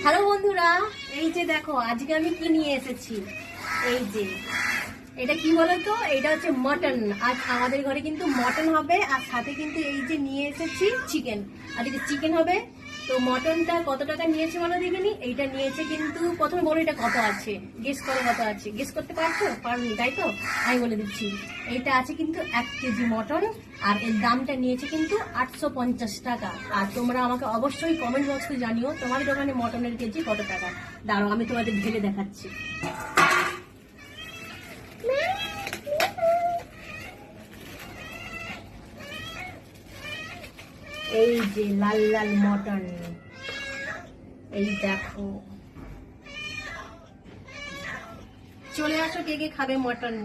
Hello বন্ধুরা, এই যে দেখো আজকে আমি কি নিয়ে এসেছি। এই যে এটা কি বলতো, এটা হচ্ছে মটন। আজ আমাদের ঘরে কিন্তু মটন হবে, আর সাথে কিন্তু এই যে নিয়ে এসেছি চিকেন। আজকে চিকেন হবে। তো মটনটা কত টাকা নিয়েছে বলো দেখিনি। এইটা নিয়েছে কিন্তু, প্রথমে বলো এটা কত আছে, গেস করো কত আছে। গেস করতে পারছো? পারনি তাই তো, আমি বলে দিচ্ছি। এইটা আছে কিন্তু 1 কেজি মটন, আর এর দামটা নিয়েছে কিন্তু 850 টাকা। আর তোমরা আমাকে অবশ্যই কমেন্ট বক্সে জানিও তোমার দোকানে মটনের কেজি কত টাকা। দাঁড়াও আমি তোমাদের ঢেলে দেখাচ্ছি। এই যে লাল লাল মটন, এই দেখো। চলে আসো কে কে খাবে মটন।